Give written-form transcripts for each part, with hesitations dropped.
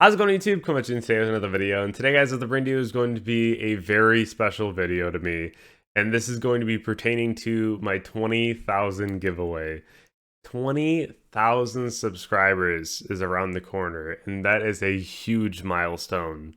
How's it going, YouTube? Come watching today with another video, and today, guys, what the bring to you is going to be a very special video to me, and this is going to be pertaining to my 20,000 giveaway. 20,000 subscribers is around the corner, and that is a huge milestone.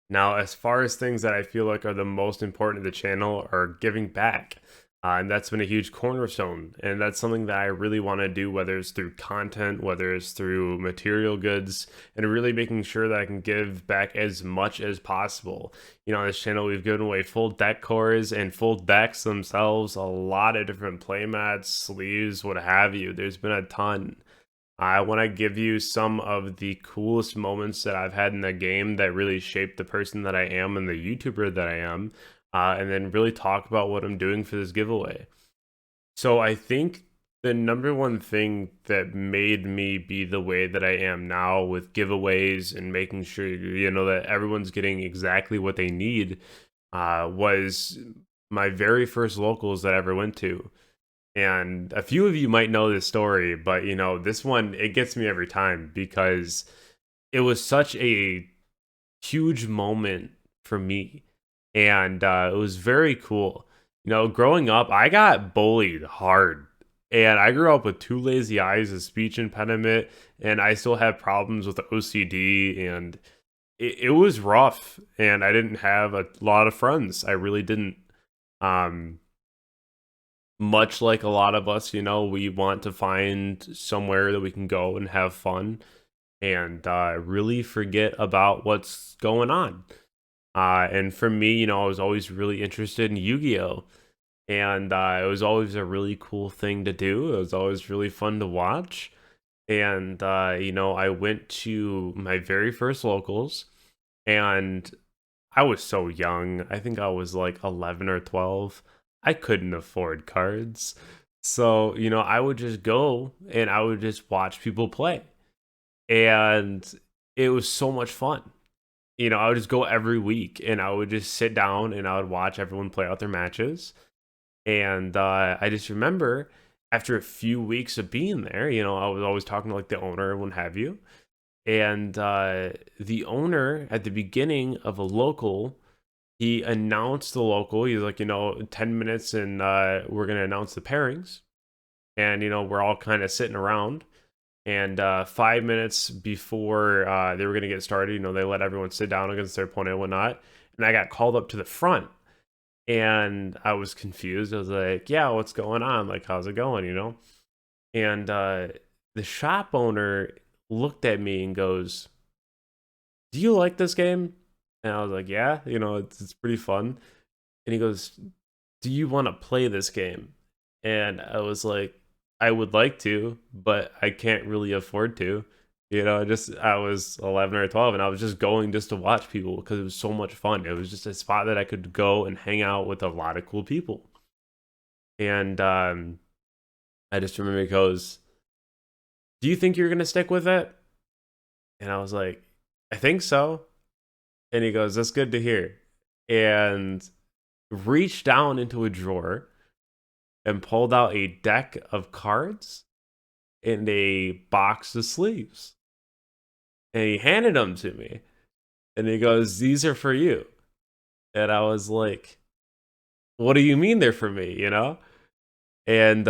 Now, as far as things that I feel like are the most important to the channel are giving back. And that's been a huge cornerstone. And that's something that I really want to do, whether it's through content, whether it's through material goods, and really making sure that I can give back as much as possible. You know, on this channel, we've given away full deck cores and full decks themselves, a lot of different playmats, sleeves, what have you. There's been a ton. I want to give you some of the coolest moments that I've had in the game that really shaped the person that I am and the YouTuber that I am, and then really talk about what I'm doing for this giveaway. So I think the number one thing that made me be the way that I am now with giveaways and making sure, you know, that everyone's getting exactly what they need, was my very first locals that I ever went to. And a few of you might know this story, but you know, this one, it gets me every time because it was such a huge moment for me. And it was very cool. You know, growing up, I got bullied hard. And I grew up with two lazy eyes, a speech impediment, and I still have problems with OCD. And it was rough. And I didn't have a lot of friends. I really didn't. Um, Much like a lot of us, you know, we want to find somewhere that we can go and have fun and really forget about what's going on. And for me, you know, I was always really interested in Yu-Gi-Oh! And it was always a really cool thing to do. It was always really fun to watch. And, you know, I went to my very first locals and I was so young. I think I was like 11 or 12. I couldn't afford cards. So, you know, I would just go and I would just watch people play. And it was so much fun. You know, I would just go every week and I would just sit down and I would watch everyone play out their matches. And I just remember after a few weeks of being there, you know, I was always talking to like the owner and what have you. And the owner at the beginning of a local, he announced the local. He's like, you know, 10 minutes and we're going to announce the pairings. And, you know, we're all kind of sitting around. And 5 minutes before they were going to get started, you know, they let everyone sit down against their opponent and whatnot. And I got called up to the front. And I was confused. I was like, yeah, what's going on? Like, how's it going, you know? And the shop owner looked at me and goes, do you like this game? And I was like, yeah, you know, it's pretty fun. And he goes, do you want to play this game? And I was like, I would like to, but I can't really afford to. You know, I was 11 or 12 and I was just going just to watch people because it was so much fun. It was just a spot that I could go and hang out with a lot of cool people. And I just remember he goes, do you think you're going to stick with it? And I was like, I think so. And he goes, that's good to hear. And reached down into a drawer and pulled out a deck of cards and a box of sleeves. And he handed them to me. And he goes, these are for you. And I was like, what do you mean they're for me, you know? And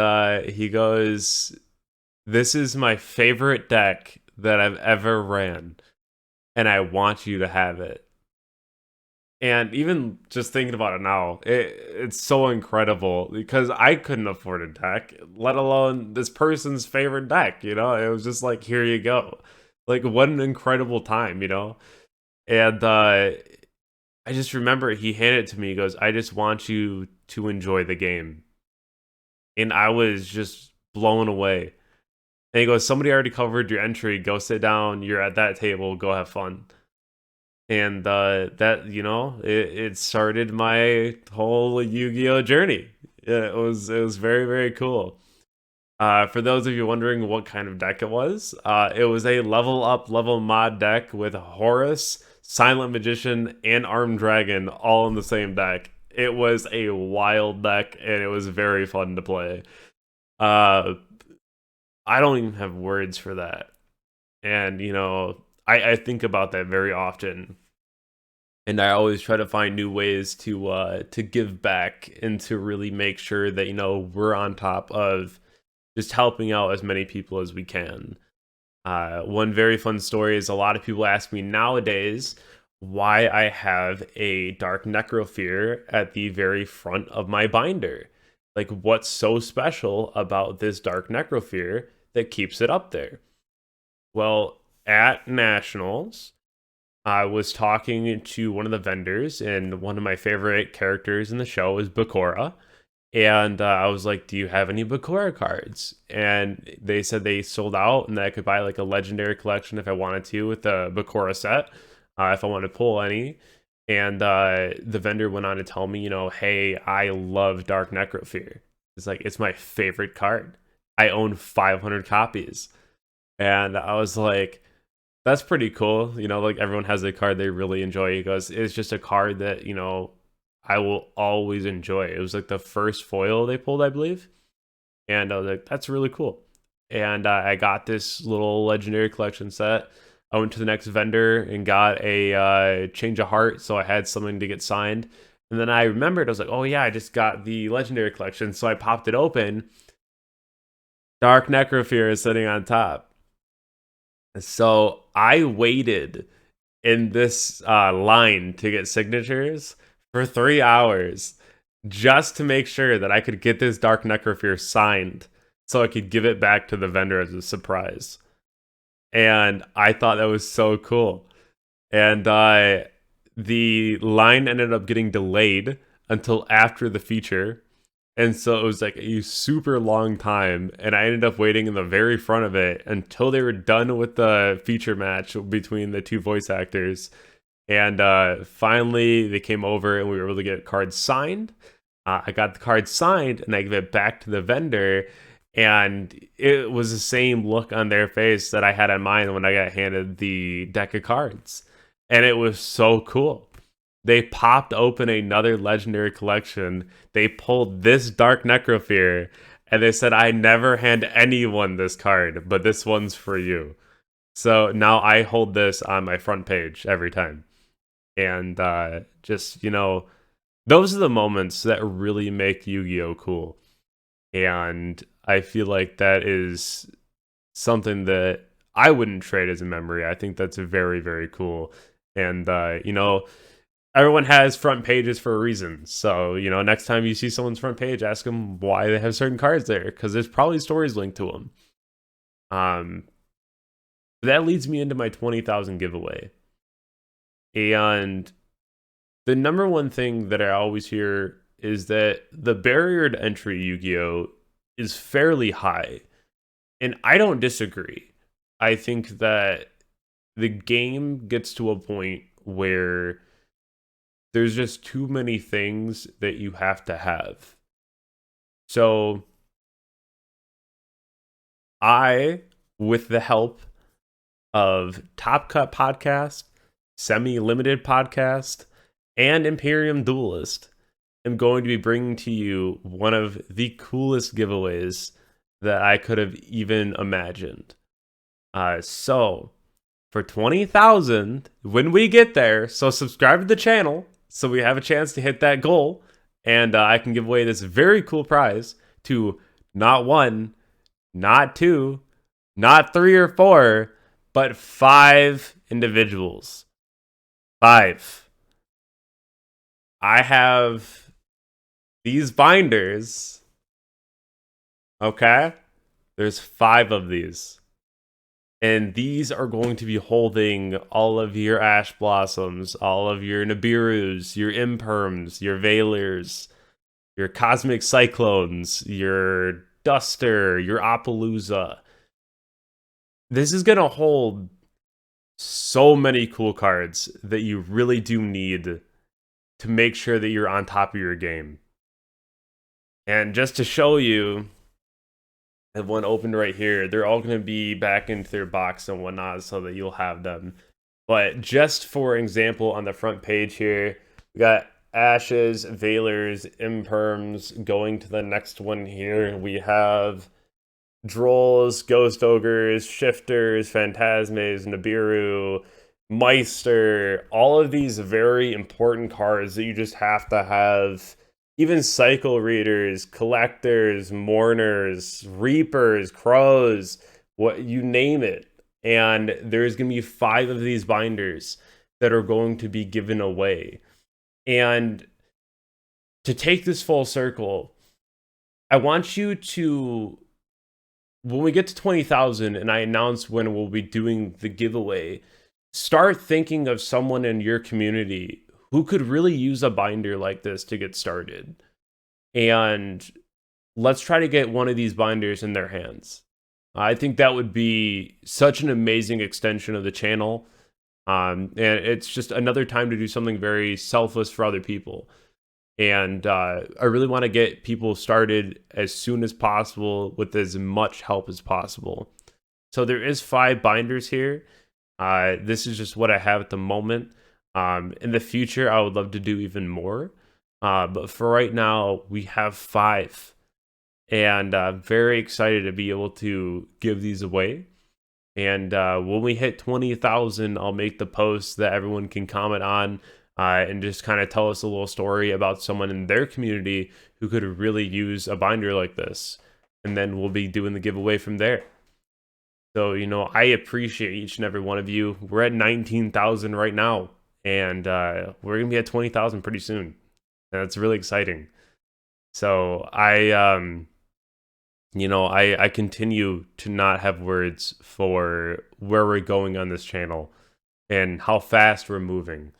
he goes, this is my favorite deck that I've ever ran. And I want you to have it. And even just thinking about it now, it's so incredible because I couldn't afford a deck, let alone this person's favorite deck, you know? It was just like, here you go. Like, what an incredible time, you know? And I just remember he handed it to me. He goes, I just want you to enjoy the game. And I was just blown away. And he goes, somebody already covered your entry. Go sit down. You're at that table. Go have fun. And that, you know, it started my whole Yu-Gi-Oh journey. It was very, very cool. For those of you wondering what kind of deck it was a level up, level mod deck with Horus, Silent Magician, and Armed Dragon all in the same deck. It was a wild deck, and it was very fun to play. Uh, I don't even have words for that. And, you know, I think about that very often, and I always try to find new ways to give back and to really make sure that we're on top of just helping out as many people as we can. One very fun story is a lot of people ask me nowadays why I have a Dark Necrofear at the very front of my binder. Like, what's so special about this Dark Necrofear that keeps it up there? Well, at Nationals, I was talking to one of the vendors, and one of my favorite characters in the show is Bakura. And I was like, "Do you have any Bakura cards?" And they said they sold out, and that I could buy like a legendary collection if I wanted to with the Bakura set, if I wanted to pull any. And the vendor went on to tell me, hey, I love Dark Necrofear. It's like it's my favorite card. I own 500 copies, and I was like, "That's pretty cool." Like everyone has a card they really enjoy. He goes, "It's just a card that I will always enjoy." It was like the first foil they pulled, I believe. And I was like, that's really cool. And I got this little legendary collection set. I went to the next vendor and got a change of heart, so I had something to get signed. And then I remembered, I was like, oh yeah, I just got the legendary collection. So I popped it open. Dark Necrofear is sitting on top. So I waited in this line to get signatures for 3 hours just to make sure that I could get this Dark Necrofear signed so I could give it back to the vendor as a surprise. And I thought that was so cool. And the line ended up getting delayed until after the feature. And so it was like a super long time. And I ended up waiting in the very front of it until they were done with the feature match between the two voice actors. And finally, they came over and we were able to get cards signed. I got the card signed and I gave it back to the vendor. And it was the same look on their face that I had on mine when I got handed the deck of cards. And it was so cool. They popped open another legendary collection. They pulled this Dark Necrofear. And they said, I never hand anyone this card, but this one's for you. So now I hold this on my front page every time. And just, those are the moments that really make Yu-Gi-Oh cool. And I feel like that is something that I wouldn't trade as a memory. I think that's very, very cool. And, everyone has front pages for a reason. So, next time you see someone's front page, ask them why they have certain cards there, because there's probably stories linked to them. That leads me into my 20,000 giveaway. And the number one thing that I always hear is that the barrier to entry Yu-Gi-Oh is fairly high. And I don't disagree. I think that the game gets to a point where there's just too many things that you have to have. So I, with the help of Top Cut Podcast, Semi Limited Podcast, and Imperium Duelist, am going to be bringing to you one of the coolest giveaways that I could have even imagined. So for 20,000, when we get there, so subscribe to the channel so we have a chance to hit that goal, and I can give away this very cool prize to not one, not two, not three or four, but 5 individuals. 5. I have these binders. Okay? There's 5 of these. And these are going to be holding all of your Ash Blossoms, all of your Nibirus, your Imperms, your Veilers, your Cosmic Cyclones, your Duster, your Appaloosa. This is going to hold so many cool cards that you really do need to make sure that you're on top of your game. And just to show you, I have one opened right here. They're all going to be back into their box and whatnot so that you'll have them. But just for example, on the front page here, we got Ashes, Veilers, Imperms. Going to the next one here, we have Drolls, Ghost Ogres, Shifters, Phantasmes, Nibiru, Meister, all of these very important cards that you just have to have. Even Cycle Readers, Collectors, Mourners, Reapers, Crows, what you name it. And there's going to be 5 of these binders that are going to be given away. And to take this full circle, I want you to, when we get to 20,000 and I announce when we'll be doing the giveaway, start thinking of someone in your community who could really use a binder like this to get started. And let's try to get one of these binders in their hands. I think that would be such an amazing extension of the channel. And it's just another time to do something very selfless for other people. And I really want to get people started as soon as possible with as much help as possible. So there is 5 binders here. This is just what I have at the moment. In the future, I would love to do even more. But for right now, we have 5. And I'm very excited to be able to give these away. And when we hit 20,000, I'll make the post that everyone can comment on and just kind of tell us a little story about someone in their community who could really use a binder like this. And then we'll be doing the giveaway from there. So, I appreciate each and every one of you. We're at 19,000 right now. And we're going to be at 20,000 pretty soon. And that's really exciting. So I continue to not have words for where we're going on this channel and how fast we're moving.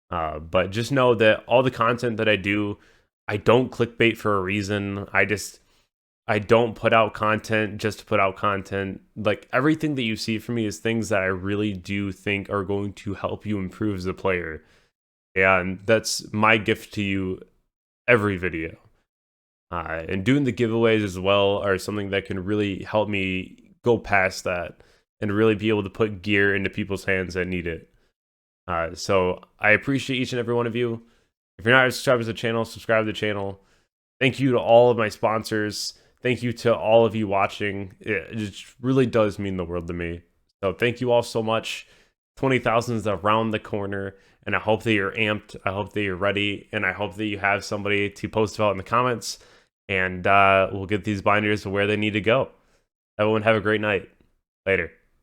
But just know that all the content that I do, I don't clickbait for a reason. I don't put out content just to put out content. Like, everything that you see from me is things that I really do think are going to help you improve as a player. And that's my gift to you every video. And doing the giveaways as well are something that can really help me go past that and really be able to put gear into people's hands that need it. So I appreciate each and every one of you. If you're not subscribed to the channel, subscribe to the channel. Thank you to all of my sponsors. Thank you to all of you watching. It just really does mean the world to me. So thank you all so much. 20,000 is around the corner, and I hope that you're amped. I hope that you're ready, and I hope that you have somebody to post about in the comments, and we'll get these binders to where they need to go. Everyone have a great night. Later.